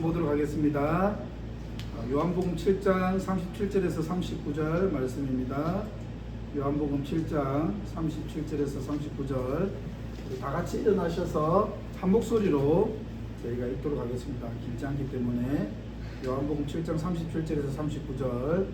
보도록 하겠습니다. 요한복음 7장 37절에서 39절 말씀입니다. 요한복음 7장 37절에서 39절 다 같이 일어나셔서 한 목소리로 저희가 읽도록 하겠습니다. 길지 않기 때문에 요한복음 7장 37절에서 39절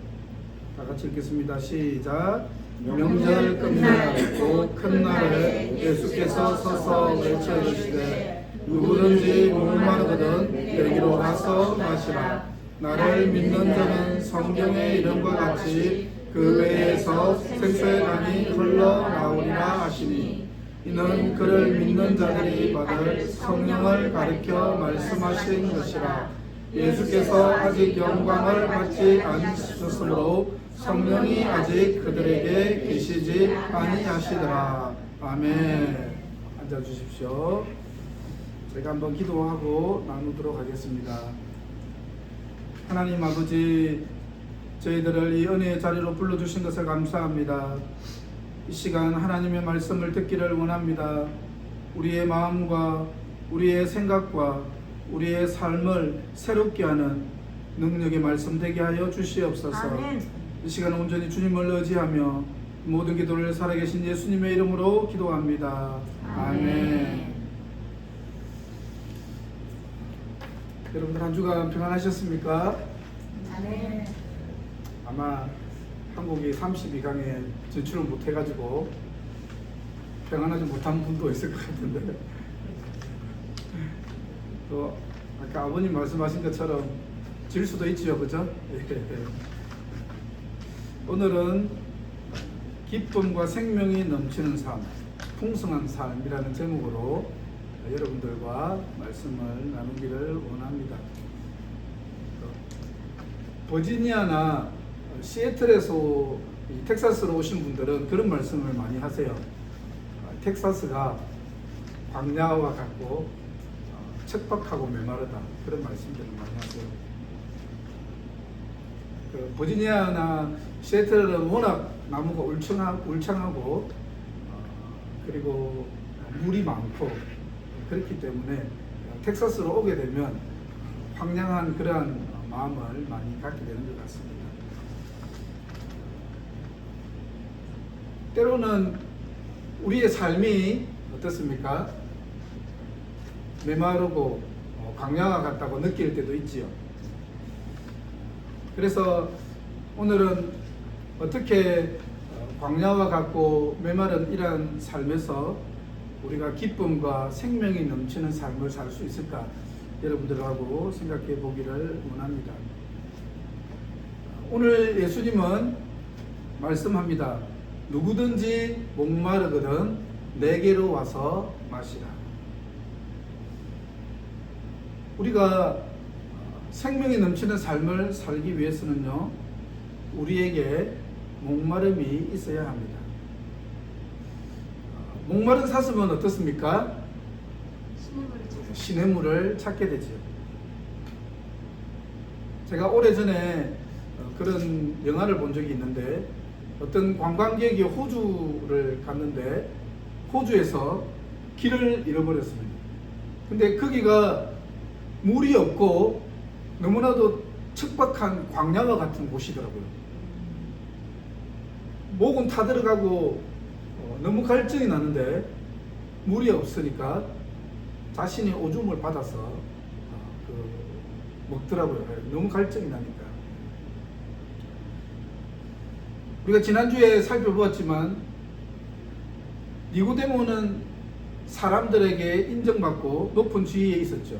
다 같이 읽겠습니다. 시작. 명절 끝날 곧 큰 날에 예수께서 서서 외쳐 이르시되 누구든지 목마르거든 여기로 와서 마시라. 나를 믿는 자는 성경의 이름과 같이 그 배에서 생수의 강이 흘러나오리라 하시니 이는 그를 믿는 자들이 받을 성령을 가리켜 말씀하신 것이라. 예수께서 아직 영광을 받지 않으셨으므로 성령이 아직 그들에게 계시지 아니하시더라. 아멘. 앉아주십시오. 제가 한번 기도하고 나누도록 하겠습니다. 하나님 아버지, 저희들을 이 은혜의 자리로 불러주신 것을 감사합니다. 이 시간 하나님의 말씀을 듣기를 원합니다. 우리의 마음과 우리의 생각과 우리의 삶을 새롭게 하는 능력의 말씀 되게 하여 주시옵소서. 아멘. 이 시간 온전히 주님을 의지하며 모든 기도를 살아계신 예수님의 이름으로 기도합니다. 아멘. 여러분들 한 주간 평안하셨습니까? 네. 아마 한국이 32강에 진출을 못해가지고 평안하지 못한 분도 있을 것 같은데 또 아까 아버님 말씀하신 것처럼 질 수도 있지요, 그죠? 오늘은 기쁨과 생명이 넘치는 삶, 풍성한 삶이라는 제목으로 여러분들과 말씀을 나누기를 원합니다. 버지니아나 시애틀에서 텍사스로 오신 분들은 그런 말씀을 많이 하세요. 텍사스가 광야와 같고 척박하고 메마르다, 그런 말씀들을 많이 하세요. 버지니아나 시애틀은 워낙 나무가 울창하고 그리고 물이 많고 그렇기 때문에 텍사스로 오게 되면 황량한 그러한 마음을 많이 갖게 되는 것 같습니다. 때로는 우리의 삶이 어떻습니까? 메마르고 광야와 같다고 느낄 때도 있지요. 그래서 오늘은 어떻게 광야와 같고 메마른 이러한 삶에서 우리가 기쁨과 생명이 넘치는 삶을 살 수 있을까, 여러분들하고 생각해 보기를 원합니다. 오늘 예수님은 말씀합니다. 누구든지 목마르거든 내게로 와서 마시라. 우리가 생명이 넘치는 삶을 살기 위해서는요, 우리에게 목마름이 있어야 합니다. 목마른 사슴은 어떻습니까? 시냇물을 찾게 되죠. 제가 오래전에 그런 영화를 본 적이 있는데, 어떤 관광객이 호주를 갔는데 호주에서 길을 잃어버렸습니다. 근데 거기가 물이 없고 너무나도 척박한 광야와 같은 곳이더라고요. 목은 타들어가고 너무 갈증이 나는데 물이 없으니까 자신이 오줌을 받아서 먹더라고요. 너무 갈증이 나니까. 우리가 지난주에 살펴보았지만 니고데모는 사람들에게 인정받고 높은 지위에 있었죠.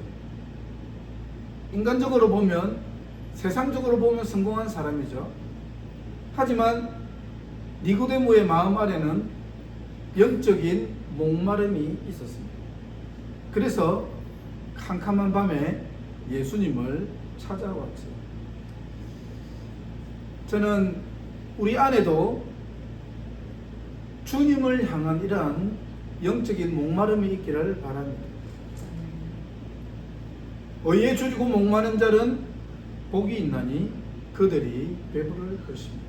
인간적으로 보면, 세상적으로 보면 성공한 사람이죠. 하지만 니고데모의 마음 아래는 영적인 목마름이 있었습니다. 그래서 캄캄한 밤에 예수님을 찾아왔죠. 저는 우리 안에도 주님을 향한 이러한 영적인 목마름이 있기를 바랍니다. 의에 줄이고 목마른 자는 복이 있나니 그들이 배부를 것입니다.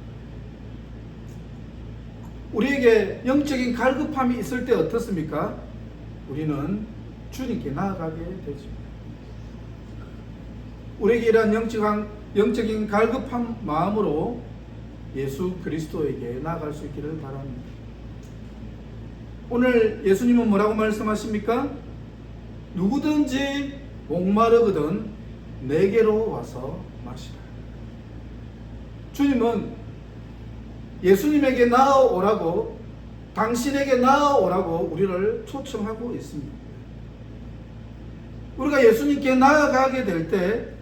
우리에게 영적인 갈급함이 있을 때 어떻습니까? 우리는 주님께 나아가게 되죠. 우리에게 이러한 영적인 갈급한 마음으로 예수 그리스도에게 나아갈 수 있기를 바랍니다. 오늘 예수님은 뭐라고 말씀하십니까? 누구든지 목마르거든 내게로 와서 마시라. 주님은 예수님에게 나아오라고, 당신에게 나아오라고 우리를 초청하고 있습니다. 우리가 예수님께 나아가게 될 때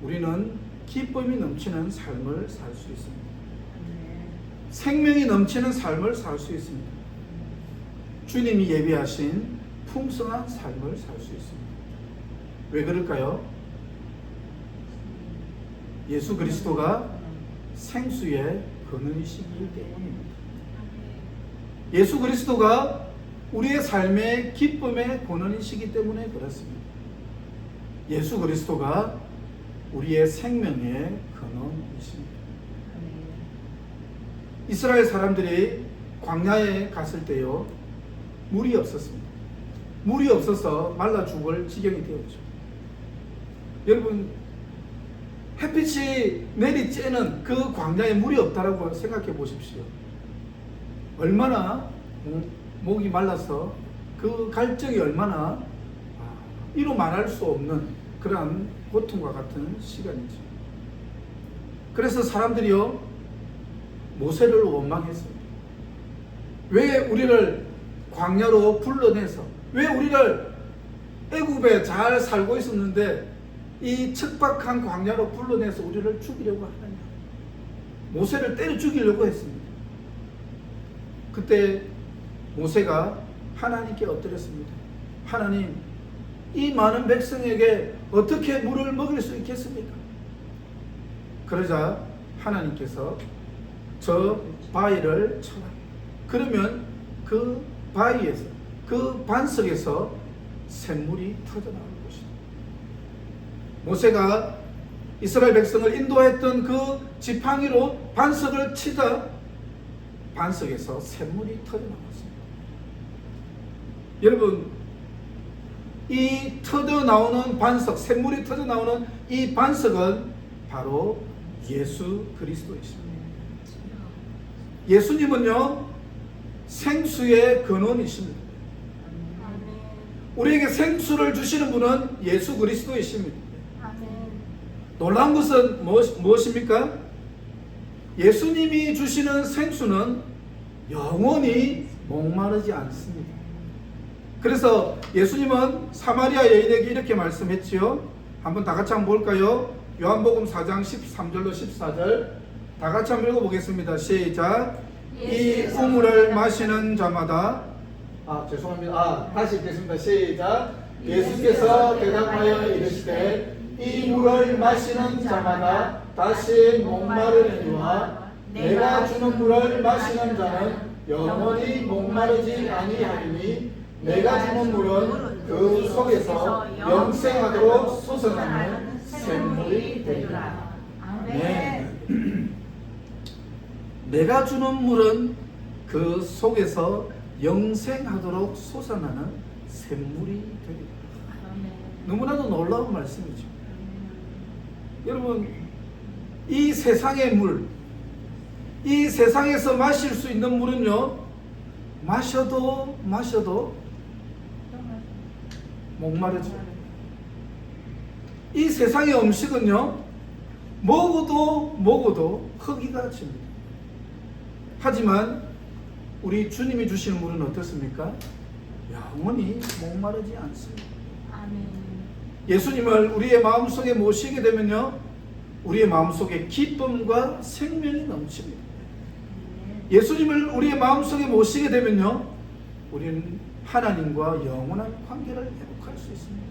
우리는 기쁨이 넘치는 삶을 살 수 있습니다. 생명이 넘치는 삶을 살 수 있습니다. 주님이 예비하신 풍성한 삶을 살 수 있습니다. 왜 그럴까요? 예수 그리스도가 생수의 근원이시기 때문입니다. 예수 그리스도가 우리의 삶의 기쁨의 근원이시기 때문에 그렇습니다. 예수 그리스도가 우리의 생명의 근원이십니다. 이스라엘 사람들이 광야에 갔을 때요, 물이 없었습니다. 물이 없어서 말라 죽을 지경이 되었죠. 여러분, 햇빛이 내리쬐는 그 광야에 물이 없다라고 생각해 보십시오. 얼마나 목이 말라서 그 갈증이 얼마나 이루 말할 수 없는 그러한 고통과 같은 시간이죠. 그래서 사람들이요, 모세를 원망했습니다. 왜 우리를 광야로 불러내서, 왜 우리를 애굽에 잘 살고 있었는데 이 척박한 광야로 불러내서 우리를 죽이려고 하느냐. 모세를 때려 죽이려고 했습니다. 그때 모세가 하나님께 엎드렸습니다. 하나님, 이 많은 백성에게 어떻게 물을 먹일 수 있겠습니까? 그러자 하나님께서 저 바위를 쳐라. 그러면 그 바위에서, 그 반석에서 샘물이 터져나올 것이다. 모세가 이스라엘 백성을 인도했던 그 지팡이로 반석을 치자 반석에서 샘물이 터져나왔습니다. 여러분, 이 터져나오는 반석, 샘물이 터져나오는 이 반석은 바로 예수 그리스도이십니다. 예수님은요, 생수의 근원이십니다. 우리에게 생수를 주시는 분은 예수 그리스도이십니다. 놀라운 것은 무엇입니까? 예수님이 주시는 생수는 영원히 목마르지 않습니다. 그래서 예수님은 사마리아 여인에게 이렇게 말씀했지요. 한번 다 같이 한번 볼까요? 요한복음 4장 13절로 14절 다 같이 한번 읽어보겠습니다. 시작. 이 우물을 마시는 자마다 죄송합니다. 다시 읽겠습니다. 시작. 예수께서 대답하여 이르시되 이 물을 마시는 자마다 다시 목마르느니와 내가 주는 물을 마시는 자는 영원히 목마르지 아니하리니 내가 주는 물은 그 속에서 영생하도록 솟아나는 샘물이 되리라. 아멘. 내가 주는 물은 그 속에서 영생하도록 솟아나는 샘물이 되리라. 너무나도 놀라운 말씀이죠. 여러분, 이 세상의 물, 이 세상에서 마실 수 있는 물은요, 마셔도 목마르죠. 이 세상의 음식은요, 먹어도 허기가 집니다. 하지만 우리 주님이 주시는 물은 어떻습니까? 영원히 목마르지 않습니다. 아멘. 예수님을 우리의 마음속에 모시게 되면요, 우리의 마음속에 기쁨과 생명이 넘칩니다. 예수님을 우리의 마음속에 모시게 되면요, 우리는 하나님과 영원한 관계를 회복할 수 있습니다.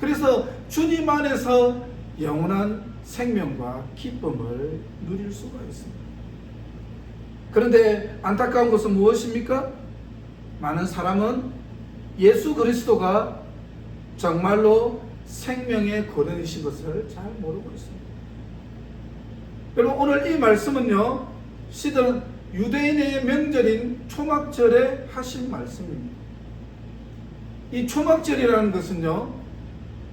그래서 주님 안에서 영원한 생명과 기쁨을 누릴 수가 있습니다. 그런데 안타까운 것은 무엇입니까? 많은 사람은 예수 그리스도가 정말로 생명의 근원이신 것을 잘 모르고 있습니다. 여러분, 오늘 이 말씀은요, 시든 유대인의 명절인 초막절에 하신 말씀입니다. 이 초막절이라는 것은요,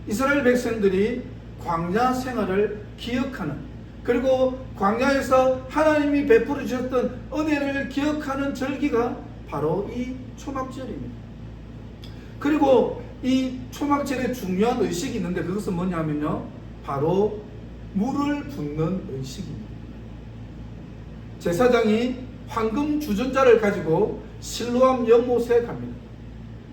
이스라엘 백성들이 광야 생활을 기억하는, 그리고 광야에서 하나님이 베풀어 주셨던 은혜를 기억하는 절기가 바로 이 초막절입니다. 그리고 이 초막절에 중요한 의식이 있는데 그것은 뭐냐면요, 바로 물을 붓는 의식입니다. 제사장이 황금 주전자를 가지고 실로암 연못에 갑니다.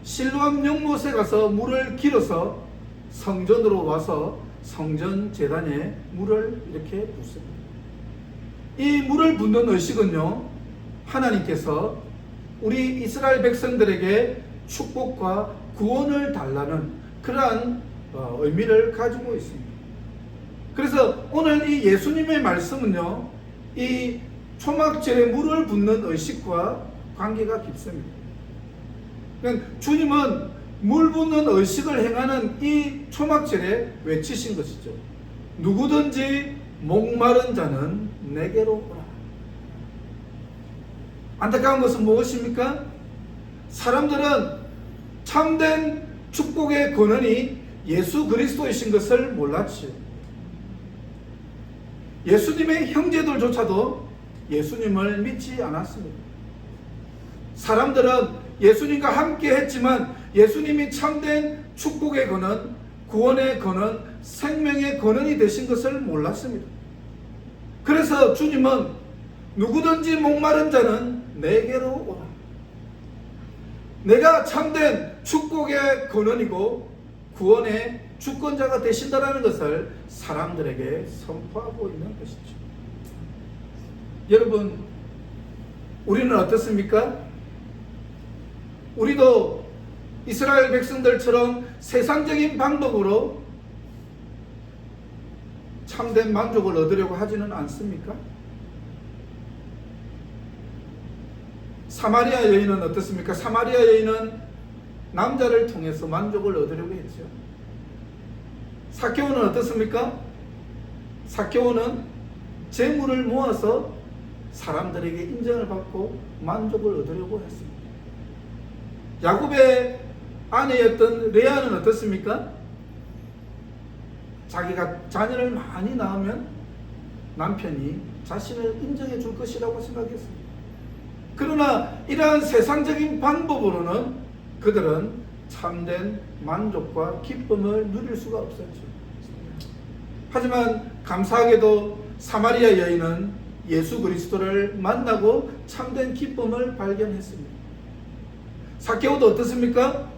실로암 연못에 가서 물을 길어서 성전으로 와서 성전 제단에 물을 이렇게 붓습니다. 이 물을 붓는 의식은요, 하나님께서 우리 이스라엘 백성들에게 축복과 구원을 달라는 그러한 의미를 가지고 있습니다. 그래서 오늘 이 예수님의 말씀은요, 이 초막절에 물을 붓는 의식과 관계가 깊습니다. 그러니까 주님은 물 붓는 의식을 행하는 이 초막절에 외치신 것이죠. 누구든지 목마른 자는 내게로 오라. 안타까운 것은 무엇입니까? 사람들은 참된 축복의 근원이 예수 그리스도이신 것을 몰랐지요. 예수님의 형제들조차도 예수님을 믿지 않았습니다. 사람들은 예수님과 함께 했지만 예수님이 참된 축복의 근원, 구원의 근원, 생명의 근원이 되신 것을 몰랐습니다. 그래서 주님은 누구든지 목마른 자는 내게로 오라. 내가 참된 축복의 근원이고 구원의 주권자가 되신다라는 것을 사람들에게 선포하고 있는 것이죠. 여러분, 우리는 어떻습니까? 우리도 이스라엘 백성들처럼 세상적인 방법으로 참된 만족을 얻으려고 하지는 않습니까? 사마리아 여인은 어떻습니까? 사마리아 여인은 남자를 통해서 만족을 얻으려고 했죠. 삭개오는 어떻습니까? 삭개오는 재물을 모아서 사람들에게 인정을 받고 만족을 얻으려고 했습니다. 야곱의 아내였던 레아는 어떻습니까? 자기가 자녀를 많이 낳으면 남편이 자신을 인정해 줄 것이라고 생각했습니다. 그러나 이러한 세상적인 방법으로는 그들은 참된 만족과 기쁨을 누릴 수가 없었죠. 하지만 감사하게도 사마리아 여인은 예수 그리스도를 만나고 참된 기쁨을 발견했습니다. 삭개오도 어떻습니까?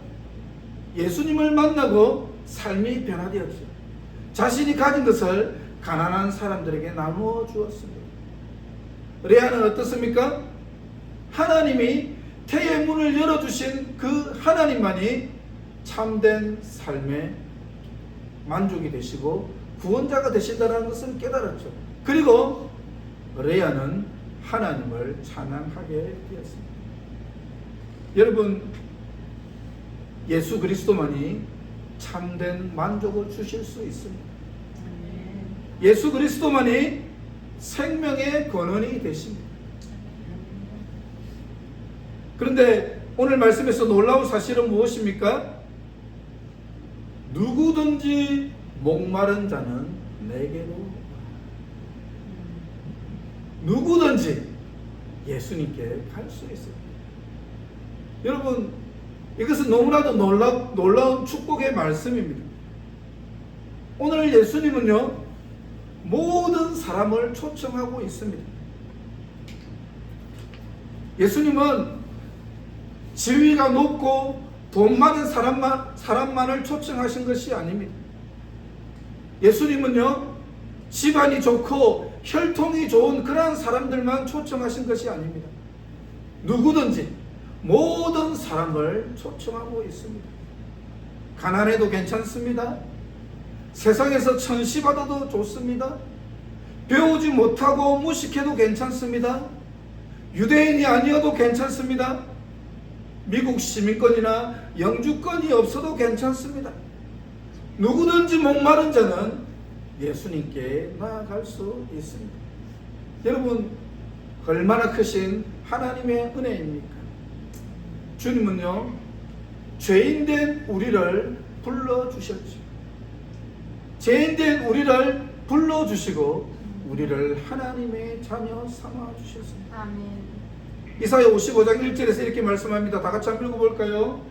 예수님을 만나고 삶이 변화되었죠. 자신이 가진 것을 가난한 사람들에게 나누어 주었습니다. 레아는 어떻습니까? 하나님이 태의 문을 열어주신 그 하나님만이 참된 삶의 만족이 되시고 구원자가 되신다는 것을 깨달았죠. 그리고 레아는 하나님을 찬양하게 되었습니다. 여러분, 예수 그리스도만이 참된 만족을 주실 수 있습니다. 예수 그리스도만이 생명의 근원이 되십니다. 그런데 오늘 말씀에서 놀라운 사실은 무엇입니까? 누구든지 목마른 자는 내게로, 누구든지 예수님께 갈 수 있습니다. 여러분, 이것은 너무나도 놀라운 축복의 말씀입니다. 오늘 예수님은요, 모든 사람을 초청하고 있습니다. 예수님은 지위가 높고 돈 많은 사람만을 초청하신 것이 아닙니다. 예수님은요, 집안이 좋고 혈통이 좋은 그러한 사람들만 초청하신 것이 아닙니다. 누구든지 모든 사람을 초청하고 있습니다. 가난해도 괜찮습니다. 세상에서 천시받아도 좋습니다. 배우지 못하고 무식해도 괜찮습니다. 유대인이 아니어도 괜찮습니다. 미국 시민권이나 영주권이 없어도 괜찮습니다. 누구든지 목마른 자는 예수님께 나아갈 수 있습니다. 여러분, 얼마나 크신 하나님의 은혜입니까? 주님은요, 죄인된 우리를 불러주셨죠. 죄인된 우리를 불러주시고 우리를 하나님의 자녀 삼아 주셨습니다. 아멘. 이사야 55장 1절에서 이렇게 말씀합니다. 다 같이 한번 읽어볼까요?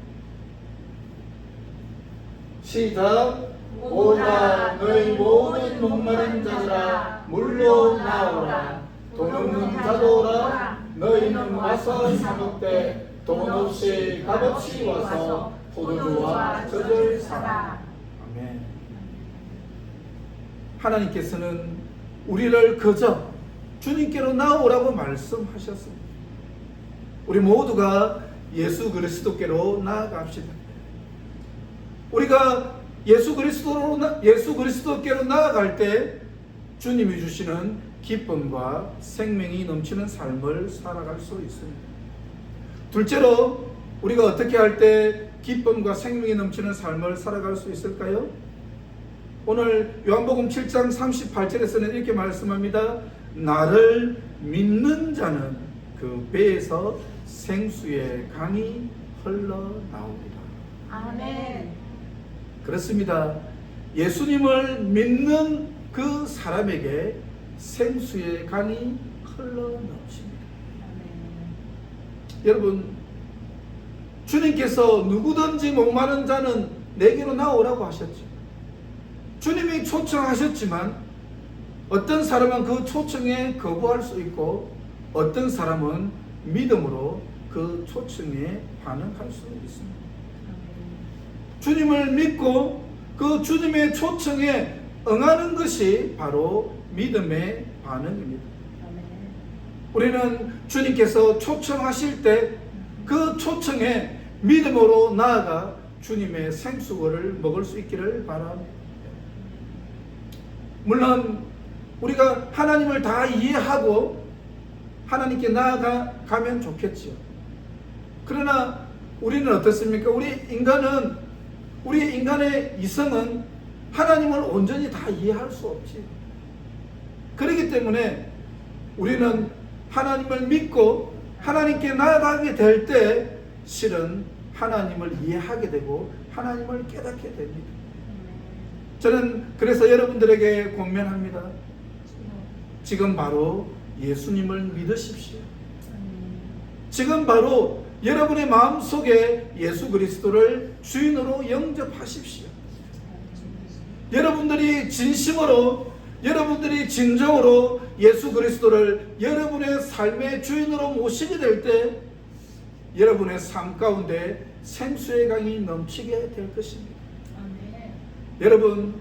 시작. 오라 너희 모든 목마른 자들아 물로 나오라. 돈 없는 자도 오라. 너희는 와서 사 먹되 돈 없이 값없이 와서 포도주와 젖을 사라. 아멘. 하나님께서는 우리를 그저 주님께로 나오라고 말씀하셨습니다. 우리 모두가 예수 그리스도께로 나아갑시다. 우리가 예수 그리스도께로 나아갈 때 주님이 주시는 기쁨과 생명이 넘치는 삶을 살아갈 수 있습니다. 둘째로 우리가 어떻게 할 때 기쁨과 생명이 넘치는 삶을 살아갈 수 있을까요? 오늘 요한복음 7장 38절에서는 이렇게 말씀합니다. 나를 믿는 자는 그 배에서 생수의 강이 흘러나오리라. 아멘. 그렇습니다. 예수님을 믿는 그 사람에게 생수의 강이 흘러넘칩니다. 여러분, 주님께서 누구든지 목마른 자는 내게로 나오라고 하셨죠. 주님이 초청하셨지만 어떤 사람은 그 초청에 거부할 수 있고 어떤 사람은 믿음으로 그 초청에 반응할 수 있습니다. 주님을 믿고 그 주님의 초청에 응하는 것이 바로 믿음의 반응입니다. 우리는 주님께서 초청하실 때 그 초청에 믿음으로 나아가 주님의 생수를 먹을 수 있기를 바랍니다. 물론 우리가 하나님을 다 이해하고 하나님께 나아가면 좋겠지요. 그러나 우리는 어떻습니까? 우리 인간의 이성은 하나님을 온전히 다 이해할 수 없지. 그렇기 때문에 우리는 하나님을 믿고 하나님께 나아가게 될 때 실은 하나님을 이해하게 되고 하나님을 깨닫게 됩니다. 저는 그래서 여러분들에게 권면합니다. 지금 바로 예수님을 믿으십시오. 지금 바로 여러분의 마음속에 예수 그리스도를 주인으로 영접하십시오. 여러분들이 진심으로, 여러분들이 진정으로 예수 그리스도를 여러분의 삶의 주인으로 모시게 될 때 여러분의 삶 가운데 생수의 강이 넘치게 될 것입니다. 여러분,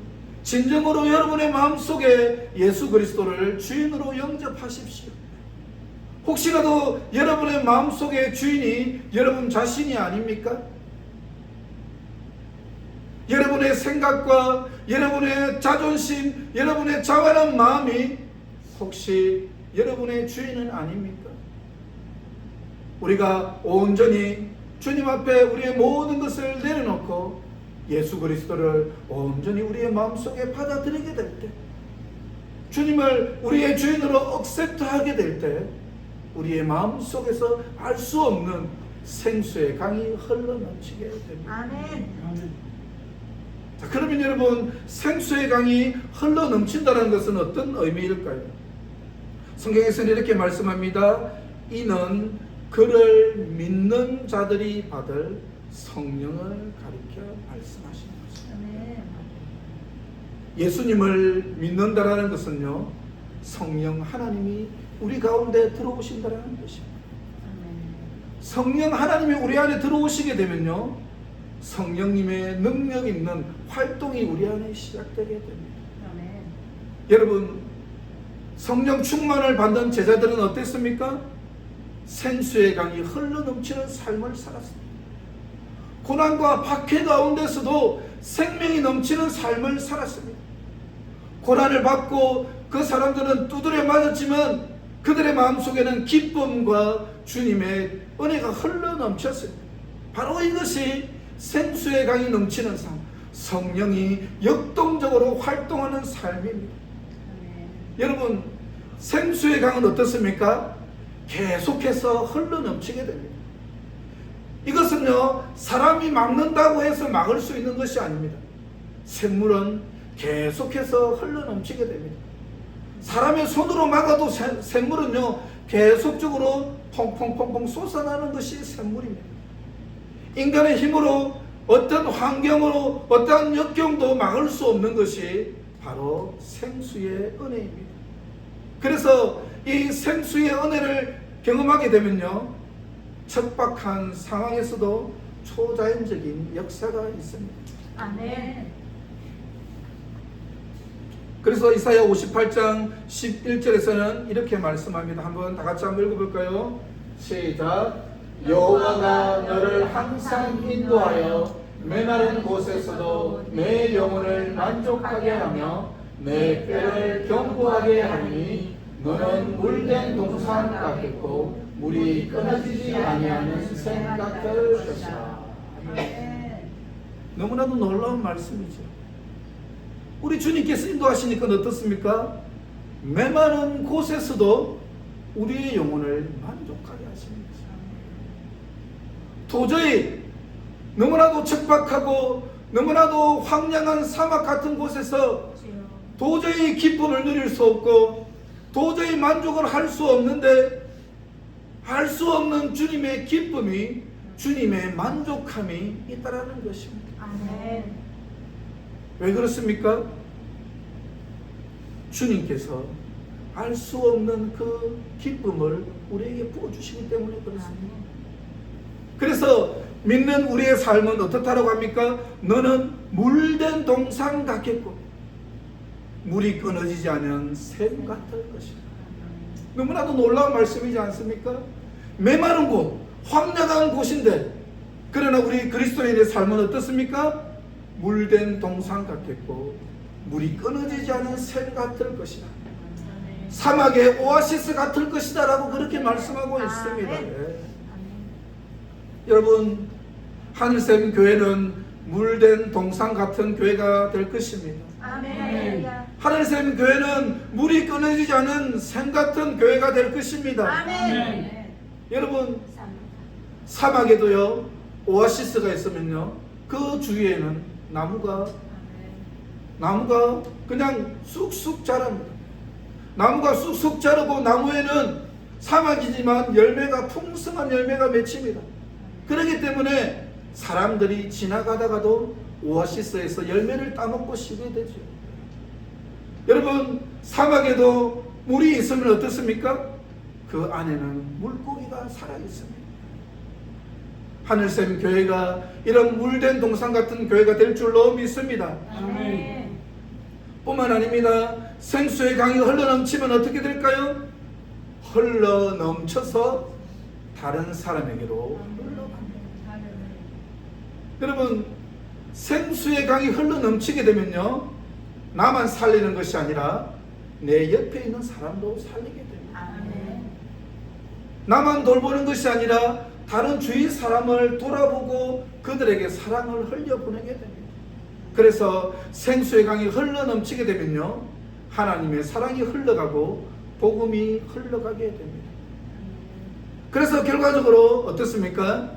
진정으로 여러분의 마음속에 예수 그리스도를 주인으로 영접하십시오. 혹시라도 여러분의 마음속의 주인이 여러분 자신이 아닙니까? 여러분의 생각과 여러분의 자존심, 여러분의 자만한 마음이 혹시 여러분의 주인은 아닙니까? 우리가 온전히 주님 앞에 우리의 모든 것을 내려놓고 예수 그리스도를 온전히 우리의 마음속에 받아들이게 될 때, 주님을 우리의 주인으로 억셉트하게 될 때 우리의 마음속에서 알 수 없는 생수의 강이 흘러넘치게 됩니다. 아멘. 자, 그러면 여러분, 생수의 강이 흘러넘친다는 것은 어떤 의미일까요? 성경에서는 이렇게 말씀합니다. 이는 그를 믿는 자들이 받을 성령을 가리켜 말씀하시는 것입니다. 예수님을 믿는다라는 것은요, 성령 하나님이 우리 가운데 들어오신다라는 것입니다. 성령 하나님이 우리 안에 들어오시게 되면요, 성령님의 능력 있는 활동이 우리 안에 시작되게 됩니다. 여러분, 성령 충만을 받는 제자들은 어땠습니까? 생수의 강이 흘러넘치는 삶을 살았습니다. 고난과 박해 가운데서도 생명이 넘치는 삶을 살았습니다. 고난을 받고 그 사람들은 두드려 맞았지만 그들의 마음속에는 기쁨과 주님의 은혜가 흘러넘쳤습니다. 바로 이것이 생수의 강이 넘치는 삶, 성령이 역동적으로 활동하는 삶입니다. 여러분, 생수의 강은 어떻습니까? 계속해서 흘러넘치게 됩니다. 이것은요, 사람이 막는다고 해서 막을 수 있는 것이 아닙니다. 샘물은 계속해서 흘러넘치게 됩니다. 사람의 손으로 막아도 샘물은요 계속적으로 퐁퐁퐁퐁 솟아나는 것이 샘물입니다. 인간의 힘으로 어떤 환경으로 어떠한 역경도 막을 수 없는 것이 바로 생수의 은혜입니다. 그래서 이 생수의 은혜를 경험하게 되면요 척박한 상황에서도 초자연적인 역사가 있습니다. 아멘. 그래서 이사야 58장 11절에서는 이렇게 말씀합니다. 한번 다 같이 한번 읽어볼까요? 시작. 여호와가 너를 항상 인도하여 메마른 곳에서도 내 영혼을 만족하게 하며 내 뼈를 견고하게 하니 너는 물된 동산 같겠고 물이 끊어지지 아니하는 샘 같을 것이라. 너무나도 놀라운 말씀이죠. 우리 주님께서 인도하시니까 어떻습니까? 메마른 곳에서도 우리의 영혼을 만족하게 하십니다. 도저히 너무나도 척박하고 너무나도 황량한 사막 같은 곳에서 도저히 기쁨을 누릴 수 없고 도저히 만족을 할 수 없는데 할 수 없는 주님의 기쁨이 주님의 만족함이 있다라는 것입니다. 아멘. 왜 그렇습니까? 주님께서 알 수 없는 그 기쁨을 우리에게 부어주시기 때문에 그렇습니다. 그래서 믿는 우리의 삶은 어떻다라고 합니까? 너는 물된 동산 같겠고 물이 끊어지지 않은 샘 같을 것이다. 너무나도 놀라운 말씀이지 않습니까? 메마른 곳, 황량한 곳인데 그러나 우리 그리스도인의 삶은 어떻습니까? 물된 동산 같겠고 물이 끊어지지 않은 샘 같을 것이다. 사막의 오아시스 같을 것이다 라고 그렇게 말씀하고 있습니다. 네. 여러분 하늘샘 교회는 물된 동산 같은 교회가 될 것입니다. 아멘. 하늘샘 교회는 물이 끊어지지 않은 샘 같은 교회가 될 것입니다. 아멘. 여러분 사막에도요 오아시스가 있으면요 그 주위에는 나무가 그냥 쑥쑥 자랍니다. 나무가 쑥쑥 자라고 나무에는 사막이지만 열매가 풍성한 열매가 맺힙니다. 그렇기 때문에 사람들이 지나가다가도 오아시스에서 열매를 따먹고 쉬게 되죠. 여러분 사막에도 물이 있으면 어떻습니까? 그 안에는 물고기가 살아있습니다. 하늘샘 교회가 이런 물된 동산 같은 교회가 될 줄로 믿습니다. 아멘. 뿐만 아닙니다. 생수의 강이 흘러넘치면 어떻게 될까요? 흘러넘쳐서 다른 사람에게로 흘러갑니다. 여러분 생수의 강이 흘러넘치게 되면요 나만 살리는 것이 아니라 내 옆에 있는 사람도 살리게 됩니다. 아멘. 나만 돌보는 것이 아니라 다른 주위 사람을 돌아보고 그들에게 사랑을 흘려보내게 됩니다. 그래서 생수의 강이 흘러넘치게 되면요 하나님의 사랑이 흘러가고 복음이 흘러가게 됩니다. 그래서 결과적으로 어떻습니까?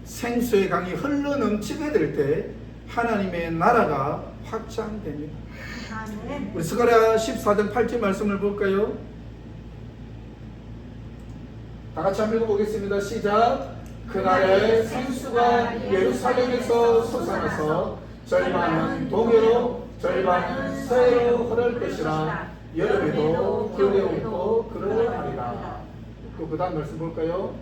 생수의 강이 흘러넘치게 될 때 하나님의 나라가 확장됩니다. 아멘. 우리 스가랴 14장 8절 말씀을 볼까요? 다 같이 한번 읽어보겠습니다. 시작. 그날에 생수가 예루살렘에서 솟아나서 절반은 동해로 절반은 서해로 흐를 것이라. 여름에도 겨울에도 그러하리라. 또 그 다음 말씀 볼까요?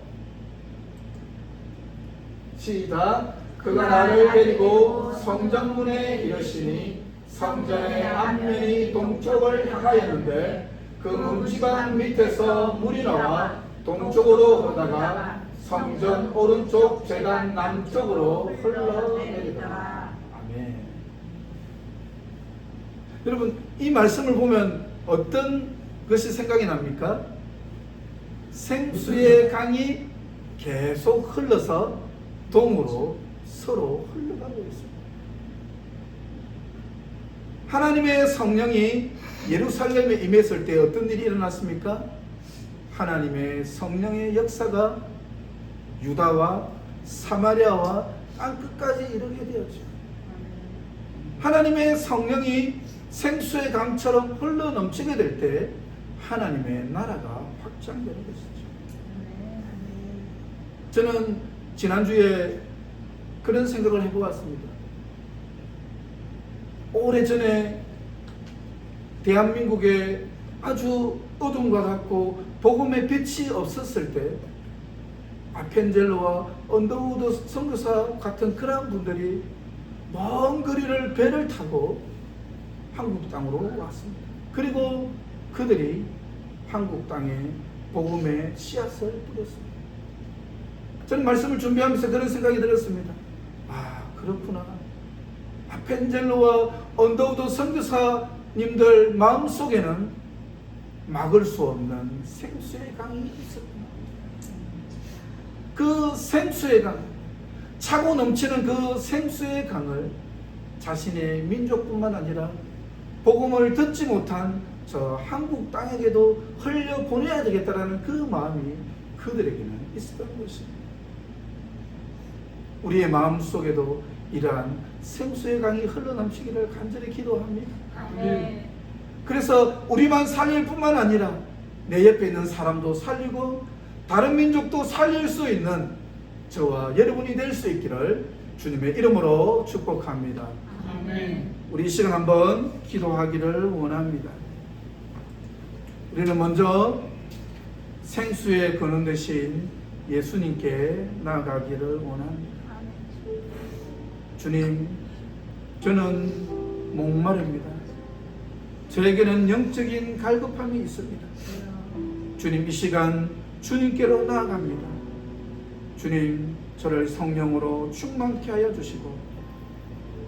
시작. 그가 나를 데리고 성전문에 이르시니 성전의 앞면이 동쪽을 향하였는데 그 문지방 밑에서 물이 나와 동쪽으로 흐르다가 성전 오른쪽 제단 남쪽으로 흘러내리더라. 아멘. 여러분 이 말씀을 보면 어떤 것이 생각이 납니까? 생수의 강이 계속 흘러서 동으로 서로 흘러가고 있습니다. 하나님의 성령이 예루살렘에 임했을 때 어떤 일이 일어났습니까? 하나님의 성령의 역사가 유다와 사마리아와 땅끝까지 이르게 되었죠. 하나님의 성령이 생수의 강처럼 흘러 넘치게 될 때 하나님의 나라가 확장되는 것이죠. 저는 지난주에 그런 생각을 해보았습니다. 오래전에 대한민국에 아주 어둠과 같고 복음의 빛이 없었을 때 아펜젤로와 언더우드 선교사 같은 그런 분들이 먼 거리를 배를 타고 한국 땅으로 왔습니다. 그리고 그들이 한국 땅에 복음의 씨앗을 뿌렸습니다. 저는 말씀을 준비하면서 그런 생각이 들었습니다. 아, 그렇구나. 아펜젤로와 언더우드 선교사님들 마음속에는 막을 수 없는 생수의 강이 있었구나. 그 생수의 강, 차고 넘치는 그 생수의 강을 자신의 민족뿐만 아니라 복음을 듣지 못한 저 한국 땅에게도 흘려보내야 되겠다라는 그 마음이 그들에게는 있었던 것입니다. 우리의 마음속에도 이러한 생수의 강이 흘러넘치기를 간절히 기도합니다. 그래서 우리만 살릴 뿐만 아니라 내 옆에 있는 사람도 살리고 다른 민족도 살릴 수 있는 저와 여러분이 될 수 있기를 주님의 이름으로 축복합니다. 우리 이 시간 한번 기도하기를 원합니다. 우리는 먼저 생수의 근원 되신 예수님께 나아가기를 원합니다. 주님, 저는 목마릅니다. 저에게는 영적인 갈급함이 있습니다. 주님, 이 시간 주님께로 나아갑니다. 주님, 저를 성령으로 충만케 하여 주시고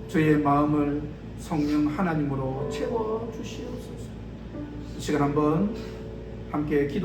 저의 마음을 성령 하나님으로 채워 주시옵소서. 이 시간 한번 함께 기도